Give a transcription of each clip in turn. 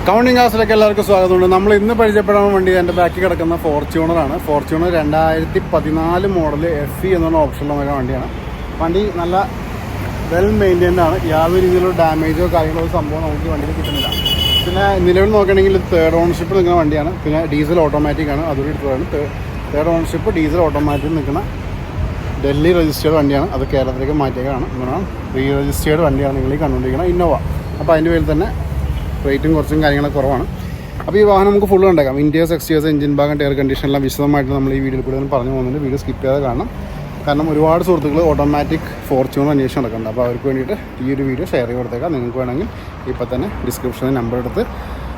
Counting ഹൗസിലേക്ക് എല്ലാവർക്കും സ്വാഗതമുണ്ട്. നമ്മൾ ഇന്ന് പരിചയപ്പെടാൻ വേണ്ടി എൻ്റെ ബാക്കിൽ കിടക്കുന്ന ഫോർച്യൂണറാണ്. ഫോർച്യൂണർ 2014 മോഡൽ FE എന്നുള്ള ഓപ്ഷനിലുള്ള വണ്ടിയാണ്. വണ്ടി നല്ല വെൽ മെയിൻറ്റൈൻഡ് ആണ്. യാതൊരു രീതിയിലുള്ള ഡാമേജോ കാര്യങ്ങളോ സംഭവം നമുക്ക് വണ്ടിയിൽ കിട്ടുന്നില്ല. പിന്നെ നിലവിൽ നോക്കുകയാണെങ്കിൽ തേർഡ് ഓണർഷിപ്പ് നിൽക്കുന്ന വണ്ടിയാണ്. പിന്നെ ഡീസൽ ഓട്ടോമാറ്റിക് ആണ്. അതൊരു ഇട്ടതാണ് തേർഡ് ഓണർഷിപ്പ് ഡീസൽ ഓട്ടോമാറ്റിക് നിൽക്കുന്ന ഡൽഹി രജിസ്റ്റേർഡ് വണ്ടിയാണ്. അത് കേരളത്തിലേക്ക് മാറ്റിയേക്കാണ്. ഇങ്ങനെ റീ രജിസ്റ്റേർഡ് വണ്ടിയാണ് നിങ്ങൾ ഈ കണ്ടുകൊണ്ടിരിക്കുന്നത് ഇന്നോവ. അപ്പോൾ അതിൻ്റെ പേരിൽ തന്നെ റേറ്റും കുറച്ചും കാര്യങ്ങളൊക്കെ കുറവാണ്. അപ്പോൾ ഈ വാഹനം നമുക്ക് ഫുള്ള് കണ്ടേക്കാം. ഇൻറ്റീരിയേഴ്സ് എക്സ്റ്റീരിയേഴ്സ് എഞ്ചിൻ ഭാഗം ടയർ കണ്ടീഷനെല്ലാം വിശദമായിട്ട് നമ്മൾ ഈ വീഡിയോയിൽ കൂടെ പറഞ്ഞു പോകുന്നുണ്ട്. വീഡിയോ സ്കിപ്പ് ചെയ്യാതെ കാണണം. കാരണം ഒരുപാട് സുഹൃത്തുക്കൾ ഓട്ടോമാറ്റിക് ഫോർച്യൂണർ അന്വേഷണം നടക്കുന്നുണ്ട്. അപ്പോൾ അവർക്ക് വേണ്ടിയിട്ട് ഈ ഒരു വീഡിയോ ഷെയർ ചെയ്ത് കൊടുത്തേക്കാം. നിങ്ങൾക്ക് വേണമെങ്കിൽ ഇപ്പോൾ തന്നെ ഡിസ്ക്രിപ്ഷനിൽ നമ്പർ എടുത്ത്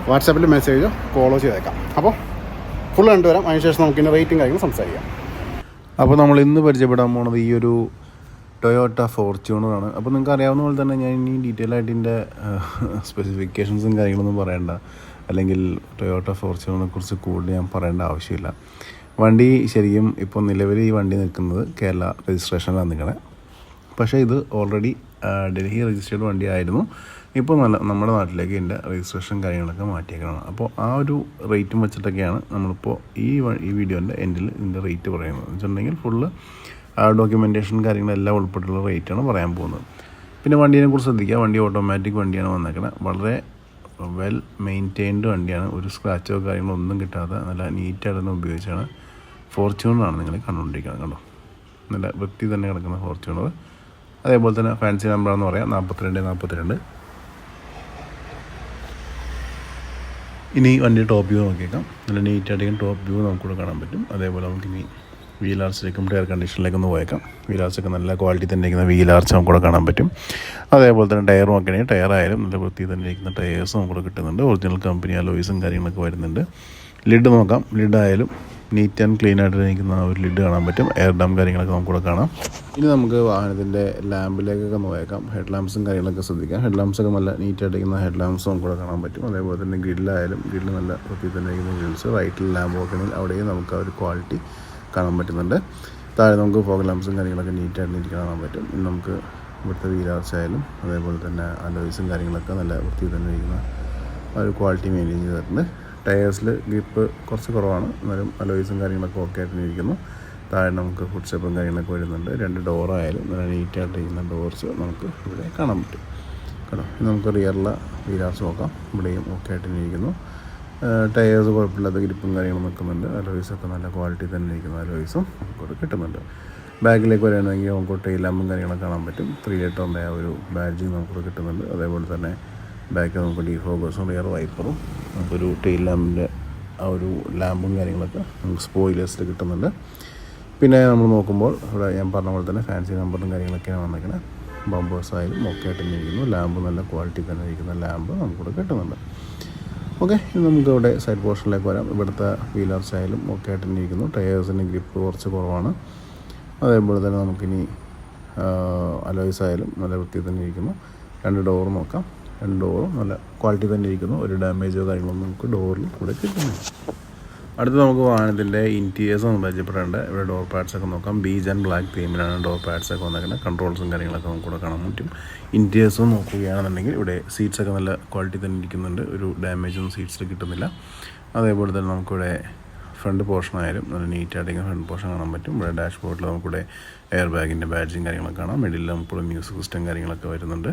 വാട്സാപ്പിൽ മെസ്സേജോ കോളോ ചെയ്തേക്കാം. അപ്പോൾ ഫുള്ള് കണ്ടുവരാം. അതിനുശേഷം നമുക്കിൻ്റെ റേറ്റും കാര്യങ്ങളും സംസാരിക്കാം. അപ്പോൾ നമ്മൾ ഇന്ന് പരിചയപ്പെടാൻ പോകുന്നത് ഈ ഒരു ടൊയോട്ട ഫോർച്യൂണറാണ്. അപ്പോൾ നിങ്ങൾക്ക് അറിയാവുന്ന പോലെ തന്നെ ഞാൻ ഇനി ഡീറ്റെയിൽ ആയിട്ട് ഇതിൻ്റെ സ്പെസിഫിക്കേഷൻസും കാര്യങ്ങളൊന്നും പറയേണ്ട, അല്ലെങ്കിൽ ടൊയോട്ട ഫോർച്യൂണറിനെ കുറിച്ച് കൂടുതൽ ഞാൻ പറയേണ്ട ആവശ്യമില്ല. വണ്ടി ശരിക്കും ഇപ്പോൾ നിലവിൽ ഈ വണ്ടി നിൽക്കുന്നത് കേരള രജിസ്ട്രേഷനിലാണ് നിൽക്കണത്. പക്ഷേ ഇത് ഓൾറെഡി ഡൽഹി രജിസ്റ്റേർഡ് വണ്ടി ആയിരുന്നു. ഇപ്പോൾ നമ്മുടെ നാട്ടിലേക്ക് ഇതിൻ്റെ രജിസ്ട്രേഷൻ കാര്യങ്ങളൊക്കെ മാറ്റിയേക്കണം. അപ്പോൾ ആ ഒരു റേറ്റും വെച്ചിട്ടൊക്കെയാണ് നമ്മളിപ്പോൾ ഈ വീഡിയോൻ്റെ എൻഡിൽ ഇതിൻ്റെ റേറ്റ് പറയുന്നത്. എന്ന് വെച്ചിട്ടുണ്ടെങ്കിൽ ഫുള്ള് ഡോക്യുമെൻറ്റേഷൻ കാര്യങ്ങളെല്ലാം ഉൾപ്പെട്ടുള്ള റേറ്റാണ് പറയാൻ പോകുന്നത്. പിന്നെ വണ്ടീനെ കുറിച്ച് ശ്രദ്ധിക്കുക. വണ്ടി ഓട്ടോമാറ്റിക് വണ്ടിയാണ് വന്നേക്കുന്നത്. വളരെ വെൽ മെയിൻറ്റെയിൻഡ് വണ്ടിയാണ്. ഒരു സ്ക്രാച്ചോ കാര്യങ്ങളോ ഒന്നും കിട്ടാതെ നല്ല നീറ്റായിട്ട് തന്നെ ഉപയോഗിച്ചാണ്. ഫോർച്യൂണറാണ് നിങ്ങൾ കണ്ടുകൊണ്ടിരിക്കുന്നത്. കണ്ടോ, നല്ല വൃത്തി തന്നെ കിടക്കുന്ന ഫോർച്യൂണർ. അതേപോലെ തന്നെ ഫാൻസി നമ്പറാണെന്ന് പറയാം 4242. ഇനി വണ്ടി ടോപ്പ് വ്യൂ നോക്കിയേക്കാം. നല്ല നീറ്റായിട്ടേക്കും ടോപ്പ് വ്യൂ നമുക്കിവിടെ കാണാൻ പറ്റും. അതേപോലെ നമുക്കിനി വീൽ ആർച്ചിലേക്കും ടയർ കണ്ടീഷനിലേക്കും ഒന്ന് പോയേക്കാം. വീൽ ആർച്ചൊക്കെ നല്ല ക്വാളിറ്റി തന്നെ ഇരിക്കുന്ന വീൽ ആർച്ച് നമുക്കിവിടെ കാണാൻ പറ്റും. അതേപോലെ തന്നെ ടയർ നോക്കുകയാണെങ്കിൽ ടയറായാലും നല്ല വൃത്തി തന്നെ ഇരിക്കുന്ന ടയേഴ്സ് നമുക്കിവിടെ കിട്ടുന്നുണ്ട്. ഒറിജിനൽ കമ്പനി അലോയ്സും കാര്യങ്ങളൊക്കെ വരുന്നുണ്ട്. ലിഡ് നോക്കാം. ലിഡായാലും നീറ്റ് ആൻഡ് ക്ലീൻ ആയിട്ട് ഇരിക്കുന്ന ഒരു ലിഡ് കാണാൻ പറ്റും. എയർ ഡാം കാര്യങ്ങളൊക്കെ നമുക്കിവിടെ കാണാം. ഇനി നമുക്ക് വാഹനത്തിൻ്റെ ലാമ്പിലേക്കൊക്കെ നോക്കാം. ഹെഡ് ലാംപ്സും കാര്യങ്ങളൊക്കെ ശ്രദ്ധിക്കാം. ഹെഡ് ലാംപ്സൊക്കെ നല്ല നീറ്റായിട്ടിരിക്കുന്ന ഹെഡ് ലാംപ്സ് നമുക്കിവിടെ കാണാൻ പറ്റും. അതേപോലെ തന്നെ ഗ്രില്ലായാലും ഗ്രില്ല് നല്ല വൃത്തി തന്നെ ഇരിക്കുന്ന ഗ്രിൽസ്. റൈറ്റിൽ ലാമ്പ് നോക്കുകയാണെങ്കിൽ അവിടെയും നമുക്ക് ആ ഒരു ക്വാളിറ്റി കാണാൻ പറ്റുന്നുണ്ട്. താഴെ നമുക്ക് ഫോഗ് ലാംപ്സും കാര്യങ്ങളൊക്കെ നീറ്റായിട്ട് എനിക്ക് കാണാൻ പറ്റും. ഇനി നമുക്ക് ഇവിടുത്തെ വീൽ ആർച്ചായാലും അതേപോലെ തന്നെ അലോയ്സും കാര്യങ്ങളൊക്കെ നല്ല വൃത്തി തന്നെ ഇരിക്കുന്ന ആ ഒരു ക്വാളിറ്റി മെയിൻറ്റെയിൻ ചെയ്തിട്ടുണ്ട്. ടയേഴ്സിൽ ഗ്രിപ്പ് കുറച്ച് കുറവാണ്, എന്നാലും അലോയ്സും കാര്യങ്ങളൊക്കെ ഓക്കെ ആയിട്ട് ഇരിക്കുന്നു. താഴെ നമുക്ക് ഫുഡ് സ്റ്റെപ്പും കാര്യങ്ങളൊക്കെ വരുന്നുണ്ട്. 2 ഡോറായാലും നല്ല നീറ്റായിട്ടിരിക്കുന്ന ഡോർസ് നമുക്ക് ഇവിടെ കാണാൻ പറ്റും. കേട്ടോ, നമുക്ക് റിയറിലെ വീൽ ആർച്ച് നോക്കാം. ഇവിടെയും ഓക്കെ ആയിട്ട് ഇരിക്കുന്നു. ടയേഴ്സ് കുഴപ്പമില്ലാത്ത ഗ്രിപ്പും കാര്യങ്ങളും നിൽക്കുന്നുണ്ട്. അലോയ്സൊക്കെ നല്ല ക്വാളിറ്റി തന്നെ ഇരിക്കുന്ന അലോയ്സും നമുക്കവിടെ കിട്ടുന്നുണ്ട്. ബാക്കിലേക്ക് വരികയാണെങ്കിൽ നമുക്ക് ടെയിൽ ലാമ്പും കാര്യങ്ങളൊക്കെ കാണാൻ പറ്റും. 3 ലിറ്ററിൻ്റെ ആ ഒരു ബാഡ്ജിങ് നമുക്കിവിടെ കിട്ടുന്നുണ്ട്. അതേപോലെ തന്നെ ബാക്കിൽ നമുക്ക് ഡീഫോക്കസും റിയർ വൈപ്പറും നമുക്കൊരു ടെയിൽ ലാമ്പിൻ്റെ ആ ഒരു ലാമ്പും കാര്യങ്ങളൊക്കെ നമുക്ക് സ്പോയിലേഴ്സിൽ കിട്ടുന്നുണ്ട്. പിന്നെ നമ്മൾ നോക്കുമ്പോൾ ഇവിടെ ഞാൻ പറഞ്ഞ പോലെ തന്നെ ഫാൻസി നമ്പറും കാര്യങ്ങളൊക്കെയാണ് വന്നിരിക്കുന്നത്. ബമ്പേഴ്സ് ആയാലും ഒക്കെ ആയിട്ട് തന്നെ ഇരിക്കുന്നു. ലാമ്പ് നല്ല ക്വാളിറ്റി തന്നെ ഇരിക്കുന്ന ലാമ്പ് നമുക്കിവിടെ കിട്ടുന്നുണ്ട്. ഓക്കെ, ഇനി നമുക്ക് ഇവിടെ സൈഡ് പോർഷനിലേക്ക് വരാം. ഇവിടുത്തെ വീൽ ആർച്ച് ആയാലും ഒക്കെ ആയിട്ട് തന്നെ ഇരിക്കുന്നു. ടയേഴ്സിന് ഗ്രിപ്പ് കുറച്ച് കുറവാണ്. അതേപോലെ തന്നെ നമുക്കിനി അലോയ്സ് ആയാലും നല്ല വൃത്തി തന്നെ ഇരിക്കുന്നു. 2 ഡോർ നോക്കാം. 2 ഡോറും നല്ല ക്വാളിറ്റി തന്നെ ഇരിക്കുന്നു. ഒരു ഡാമേജോ കാര്യങ്ങളൊന്നും നമുക്ക് ഡോറിൽ കൂടെ കിട്ടുന്നില്ല. അടുത്ത് നമുക്ക് വാഹനത്തിൻ്റെ ഇൻറ്റീരിയേഴ്സ് ഒന്ന് പരിചയപ്പെടേണ്ടത്. ഇവിടെ ഡോർ പാഡ്സൊക്കെ നോക്കാം. ബീജ് ആൻഡ് ബ്ലാക്ക് തീമിലാണ് ഡോർ പാഡ്സൊക്കെ വന്നിരിക്കുന്നത്. കൺട്രോൾസും കാര്യങ്ങളൊക്കെ നമുക്കിവിടെ കാണാൻ പറ്റും. ഇൻറ്റീരിയേഴ്സും നോക്കുകയാണെന്നുണ്ടെങ്കിൽ ഇവിടെ സീറ്റ്സൊക്കെ നല്ല ക്വാളിറ്റി തന്നെ ഇരിക്കുന്നുണ്ട്. ഒരു ഡാമേജൊന്നും സീറ്റ്സിൽ കിട്ടുന്നില്ല. അതേപോലെ തന്നെ നമുക്കിവിടെ ഫ്രണ്ട് പോർഷൻ ആയാലും നല്ല നീറ്റായിട്ടേക്കും ഫ്രണ്ട് പോർഷൻ കാണാൻ പറ്റും. ഇവിടെ ഡാഷ് ബോർഡിൽ നമുക്കിവിടെ എയർ ബാഗിൻ്റെ ബാഡ്ജിങ് കാര്യങ്ങളൊക്കെ കാണാം. മിഡിൽ നമുക്കിവിടെ മ്യൂസിക് സിസ്റ്റം കാര്യങ്ങളൊക്കെ വരുന്നുണ്ട്.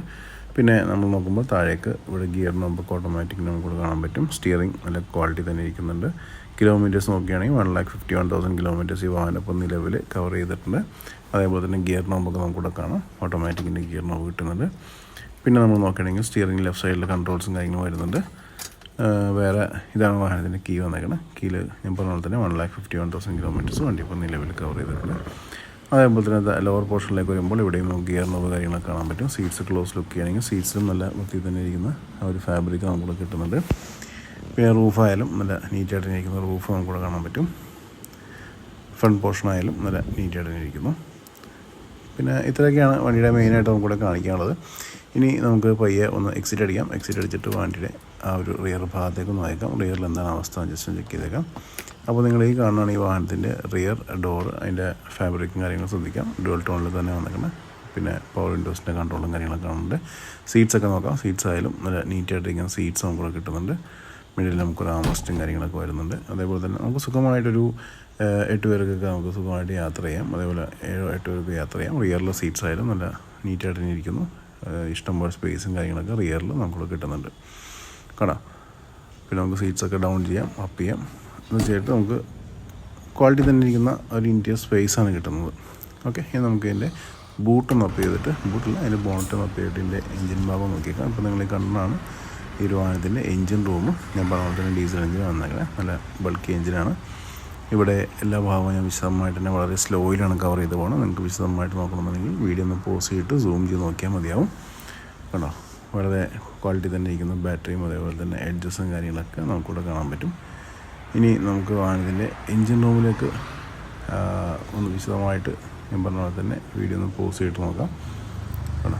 പിന്നെ നമ്മൾ നോക്കുമ്പോൾ താഴേക്ക് ഇവിടെ ഗിയർ നോമ്പൊക്കെ ഓട്ടോമാറ്റിക് നമുക്കിവിടെ കാണാൻ പറ്റും. സ്റ്റിയറിംഗ് നല്ല ക്വാളിറ്റി തന്നെ ഇരിക്കുന്നുണ്ട്. കിലോമീറ്റേഴ്സ് നോക്കുകയാണെങ്കിൽ 1,51,000 കിലോമീറ്റേഴ്സ് ഈ വാഹനം ഇപ്പോൾ നിലവിൽ കവർ ചെയ്തിട്ടുണ്ട്. അതേപോലെ തന്നെ ഗിയർ നോമ്പൊക്കെ നമുക്കിവിടെ കാണാം. ഓട്ടോമാറ്റിക്കിൻ്റെ ഗിയർ നോമ്പ് കിട്ടുന്നുണ്ട്. പിന്നെ നമ്മൾ നോക്കുകയാണെങ്കിൽ സ്റ്റിയറിംഗ് ലെഫ്റ്റ് സൈഡിൽ കൺട്രോൾസും കാര്യങ്ങളും വരുന്നുണ്ട്. വേറെ ഇതാണ് വാഹനത്തിൻ്റെ കീ വന്നേക്കുന്നത്. കീയിൽ ഞാൻ പറഞ്ഞ പോലെ തന്നെ 1,51,000 കിലോമീറ്റേഴ്സ് വണ്ടി ഇപ്പോൾ നിലവിൽ കവർ ചെയ്തിട്ടുണ്ട്. അതേപോലെ തന്നെ ലോവർ പോർഷനിലേക്ക് വരുമ്പോൾ ഇവിടെയും നമുക്ക് ഗിയർ നോബ് കാര്യങ്ങളൊക്കെ കാണാൻ പറ്റും. സീറ്റ്സ് ക്ലോസ് ലുക്ക് ചെയ്യുകയാണെങ്കിൽ സീറ്റ്സിലും നല്ല വൃത്തി തന്നെ ഇരിക്കുന്ന ആ ഒരു ഫാബ്രിക് നമുക്കിവിടെ കിട്ടുന്നുണ്ട്. പിന്നെ റൂഫായാലും നല്ല നീറ്റായിട്ട് ഇരിക്കുന്ന റൂഫ് നമുക്കിവിടെ കാണാൻ പറ്റും. ഫ്രണ്ട് പോർഷനായാലും നല്ല നീറ്റായിട്ട് ഇരിക്കുന്നു. പിന്നെ ഇത്രയൊക്കെയാണ് വണ്ടിയുടെ മെയിനായിട്ട് നമുക്കിവിടെ കാണിക്കാനുള്ളത്. ഇനി നമുക്ക് പയ്യെ ഒന്ന് എക്സിറ്റ് അടിക്കാം. എക്സിറ്റ് അടിച്ചിട്ട് വണ്ടിയുടെ ആ ഒരു റിയർ ഭാഗത്തേക്ക് ഒന്ന് നോക്കാം. റിയറിൽ എന്താണ് അവസ്ഥ ജസ്റ്റ് ചെക്ക് ചെയ്തേക്കാം. അപ്പോൾ നിങ്ങൾ ഈ കാണുകയാണ് ഈ വാഹനത്തിൻ്റെ റിയർ ഡോർ, അതിൻ്റെ ഫാബ്രിക്കും കാര്യങ്ങളും ശ്രദ്ധിക്കാം. ഡുവൽ ടോണിൽ തന്നെ വന്നിരിക്കുന്നത് പിന്നെ പവർ വിൻഡോസിൻ്റെ കൺട്രോളും കാര്യങ്ങളൊക്കെ കാണുന്നുണ്ട്. സീറ്റ്സൊക്കെ നോക്കാം. സീറ്റ്സ് ആയാലും നല്ല നീറ്റായിട്ടിരിക്കുന്ന സീറ്റ്സ് നമുക്കിവിടെ കിട്ടുന്നുണ്ട്. മിഡിൽ നമുക്കൊരു ആംറെസ്റ്റും കാര്യങ്ങളൊക്കെ വരുന്നുണ്ട്. അതേപോലെ തന്നെ നമുക്ക് സുഖമായിട്ടൊരു 8 പേർക്കൊക്കെ നമുക്ക് സുഖമായിട്ട് യാത്ര ചെയ്യാം. അതേപോലെ 7-8 പേർക്ക് യാത്ര ചെയ്യാം. റിയറിൽ സീറ്റ്സ് ആയാലും നല്ല നീറ്റായിട്ട് തന്നെ ഇരിക്കുന്നു. ഇഷ്ടംപോലെ സ്പേസും കാര്യങ്ങളൊക്കെ റിയറിൽ നമുക്കിവിടെ കിട്ടുന്നുണ്ട്. കാണാം. പിന്നെ നമുക്ക് സീറ്റ്സൊക്കെ ഡൗൺ ചെയ്യാം, അപ്പ് ചെയ്യാം. എന്ന് വെച്ചിട്ട് നമുക്ക് ക്വാളിറ്റി തന്നെ ഇരിക്കുന്ന ഒരു ഇൻറ്റീരിയർ സ്പേസാണ് കിട്ടുന്നത്. ഓക്കെ, ഇനി നമുക്ക് ഇതിൻ്റെ ബൂട്ടൊന്ന് അപ്പ് ചെയ്തിട്ട്, ബൂട്ടിൽ അതിൻ്റെ ബോണറ്റൊന്ന് അപ്പ് ചെയ്തിട്ട് ഇതിൻ്റെ എഞ്ചിൻ ഭാഗം നോക്കിയേക്കാം. ഇപ്പോൾ നിങ്ങൾ കണ്ടാണ് ഈ ഒരു വാഹനത്തിൻ്റെ എഞ്ചിൻ റൂം. ഞാൻ പറഞ്ഞ പോലെ തന്നെ ഡീസൽ എഞ്ചിൻ വന്നേക്കുന്നത് നല്ല ബൾക്കി എഞ്ചിനാണ്. ഇവിടെ എല്ലാ ഭാഗവും ഞാൻ വിശദമായിട്ട് തന്നെ വളരെ സ്ലോയിലാണ് കവർ ചെയ്ത് പോകണം. നിങ്ങൾക്ക് വിശദമായിട്ട് നോക്കണമെന്നുണ്ടെങ്കിൽ വീഡിയോ ഒന്ന് പോസ് ചെയ്തിട്ട് സൂം ചെയ്ത് നോക്കിയാൽ മതിയാവും. കണ്ടോ, വളരെ ക്വാളിറ്റി തന്നെ ഇരിക്കുന്ന ബാറ്ററിയും അതേപോലെ തന്നെ എഡ്ജസും കാര്യങ്ങളൊക്കെ നമുക്കിവിടെ കാണാൻ പറ്റും. ഇനി നമുക്ക് വാഹനത്തിൻ്റെ എഞ്ചിൻ റൂമിലേക്ക് ഒന്ന് വിശദമായിട്ട് ഞാൻ പറഞ്ഞ പോലെ തന്നെ വീഡിയോ ഒന്ന് പോസ് ചെയ്തിട്ട് നോക്കാം. കണ്ടോ,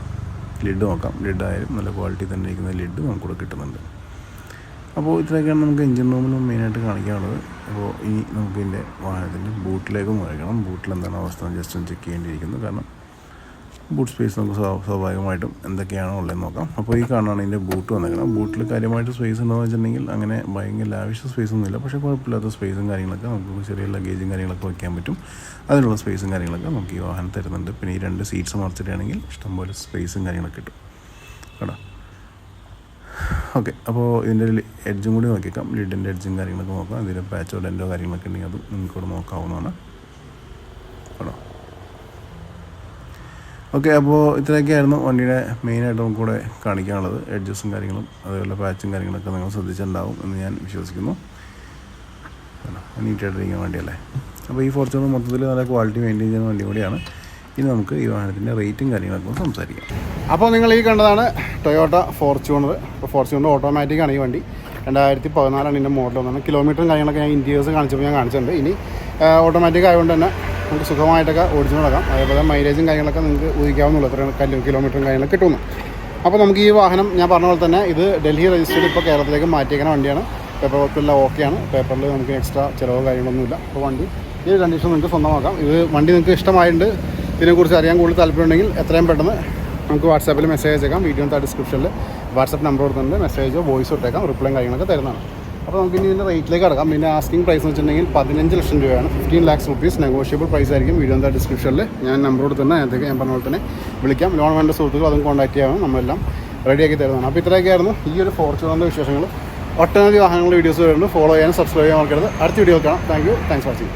ലിഡ് നോക്കാം. ലിഡായാലും നല്ല ക്വാളിറ്റി തന്നെ ഇരിക്കുന്ന ലിഡ് നമുക്കിവിടെ കിട്ടുന്നുണ്ട്. അപ്പോൾ ഇത്രയൊക്കെയാണ് നമുക്ക് എഞ്ചിൻ റൂമിൽ മെയിനായിട്ട് കാണിക്കാനുള്ളത്. അപ്പോൾ ഇനി നമുക്ക് ഇതിൻ്റെ വാഹനത്തിൻ്റെ ബൂട്ടിലേക്കും നോക്കണം. ബൂട്ടിൽ എന്താണ് അവസ്ഥ ജസ്റ്റ് ഒന്ന് ചെക്ക് ചെയ്യേണ്ടിയിരിക്കുന്നു. കാരണം ബൂട്ട് സ്പേസ് നമുക്ക് സ്വാഭാവികമായിട്ടും എന്തൊക്കെയാണോ ഉള്ളതെന്ന് നോക്കാം. അപ്പോൾ ഈ കാണാണ് ഇതിൻ്റെ ബൂട്ട് വന്നേക്കണം. ബൂട്ടിൽ കാര്യമായിട്ട് സ്പേസ് ഉണ്ടോയെന്ന് വെച്ചിട്ടുണ്ടെങ്കിൽ അങ്ങനെ ഭയങ്കര ലാവിഷ് സ്പേസൊന്നുമില്ല. പക്ഷേ കുഴപ്പമില്ലാത്ത സ്പേസും കാര്യങ്ങളൊക്കെ നമുക്ക് ചെറിയ ലഗേജും കാര്യങ്ങളൊക്കെ വയ്ക്കാൻ പറ്റും. അതിനുള്ള സ്പേസും കാര്യങ്ങളൊക്കെ നമുക്ക് ഈ വാഹനം തരുന്നുണ്ട്. പിന്നെ ഈ 2 സീറ്റ്സ് മറിച്ചിട്ടാണെങ്കിൽ ഇഷ്ടംപോലെ സ്പേസും കാര്യങ്ങളൊക്കെ കിട്ടും. കേട്ടോ, ഓക്കെ. അപ്പോൾ ഇതിൻ്റെ എഡ്ജും കൂടി നോക്കിയേക്കാം. ലിഡിൻ്റെ എഡ്ജും കാര്യങ്ങളൊക്കെ നോക്കാം. ഇതിൻ്റെ പാച്ചോ ഡെൻറ്റോ കാര്യങ്ങളൊക്കെ ഉണ്ടെങ്കിൽ അതും നിങ്ങൾക്കിവിടെ നോക്കാവുന്നതാണ്. കേട്ടോ, ഓക്കെ. അപ്പോൾ ഇത്രയൊക്കെയായിരുന്നു വണ്ടിയുടെ മെയിനായിട്ട് നമുക്കിവിടെ കാണിക്കാനുള്ളത്. എഡ്ജസും കാര്യങ്ങളും അതേപോലെ പാച്ചും കാര്യങ്ങളൊക്കെ നിങ്ങൾ ശ്രദ്ധിച്ചിട്ടുണ്ടാവും എന്ന് ഞാൻ വിശ്വസിക്കുന്നു. നീറ്റായിട്ടിരിക്കുന്ന വണ്ടിയല്ലേ. അപ്പോൾ ഈ ഫോർച്യൂണർ മൊത്തത്തിൽ നല്ല ക്വാളിറ്റി മെയിൻറ്റെയിൻ ചെയ്യുന്ന വണ്ടി കൂടിയാണ്. ഇനി നമുക്ക് ഈ വാഹനത്തിൻ്റെ റേറ്റും കാര്യങ്ങളൊക്കെ സംസാരിക്കാം. അപ്പോൾ നിങ്ങൾ ഈ കണ്ടതാണ് ടൊയോട്ട ഫോർച്യൂണർ. അപ്പോൾ ഫോർച്യൂണർ ഓട്ടോമാറ്റിക്കാണ് ഈ വണ്ടി. 2014 ഇതിൻ്റെ മോഡൽ വന്നത്. കിലോമീറ്ററും കാര്യങ്ങളൊക്കെ ഞാൻ ഇൻറ്റീരിയേഴ്സ് കാണിച്ചപ്പോൾ ഞാൻ കാണിച്ചിട്ടുണ്ട്. ഇനി ഓട്ടോമാറ്റിക് ആയതുകൊണ്ട് തന്നെ നമുക്ക് സുഖമായിട്ടൊക്കെ ഓടിച്ചു നടക്കാം. അതേപോലെ മൈലേജും കാര്യങ്ങളൊക്കെ നിങ്ങൾക്ക് ഊഹിക്കാവുന്നുള്ളൂ എത്ര കിലോമീറ്ററും കാര്യങ്ങളൊക്കെ കിട്ടുന്നു. അപ്പോൾ നമുക്ക് ഈ വാഹനം ഞാൻ പറഞ്ഞ പോലെ തന്നെ ഇത് ഡൽഹി രജിസ്റ്റേഡ് ഇപ്പോൾ കേരളത്തിലേക്ക് മാറ്റിയേക്കുന്ന വണ്ടിയാണ്. പേപ്പർ വർക്കെല്ലാം ഓക്കെയാണ്. പേപ്പറിൽ നമുക്ക് എക്സ്ട്രാ ചിലവോ കാര്യങ്ങളൊന്നുമില്ല. അപ്പോൾ വണ്ടി ഈ കണ്ടീഷൻ നിങ്ങൾക്ക് സ്വന്തമാക്കാം. ഇത് വണ്ടി നിങ്ങൾക്ക് ഇഷ്ടമായിട്ടുണ്ട്, ഇതിനെക്കുറിച്ച് അറിയാൻ കൂടുതൽ താല്പര്യമുണ്ടെങ്കിൽ എത്രയും പെട്ടെന്ന് നമുക്ക് വാട്സാപ്പിൽ മെസ്സേജ് അയച്ചേക്കാം. വീഡിയോൻ്റെ ഡിസ്ക്രിപ്ഷനിൽ വാട്സാപ്പ് നമ്പർ കൊടുത്തിട്ടുണ്ട്. മെസ്സേജോ വോയിസോ ഇട്ടേക്കാം. റിപ്ലൈയും കാര്യങ്ങളൊക്കെ തരുന്നതാണ്. അപ്പോൾ നമുക്ക് ഇനി ഇതിൻ്റെ റേറ്റിലേക്ക് കിടക്കാം. പിന്നെ ആസ്കിംഗ് പ്രൈസ് എന്ന് വെച്ചിട്ടുണ്ടെങ്കിൽ 15 ലക്ഷം രൂപയാണ്. 15 lakhs rupees നെഗോഷ്യബിൾ പ്രൈസ് ആയിരിക്കും. വീഡിയോൻ്റെ ഡിസ്ക്രിപ്ഷനിൽ ഞാൻ നമ്പർ കൊടുത്തിട്ടുണ്ട്. അതിനകത്തേക്ക് ഞാൻ പറഞ്ഞ പോലെ തന്നെ വിളിക്കാം. ലോൺ വേണ്ട സുഹൃത്തുക്കൾ അതും കോൺടാക്ട് ചെയ്യാം. നമ്മളെല്ലാം റെഡിയാക്കി തരുന്നതാണ്. അപ്പോൾ ഇത്രയൊക്കെയായിരുന്നു ഈ ഒരു ഫോർച്യൂണറിൻ്റെ വിശേഷങ്ങൾ. ഒട്ടനവധി വാഹനങ്ങളുടെ വീഡിയോസ് വരുന്നുണ്ട്. ഫോളോ ചെയ്യാനും സബ്സ്ക്രൈബ് ചെയ്യാൻ മറക്കരുത്. അടുത്ത വീഡിയോ കാണാം. Thanks for watching.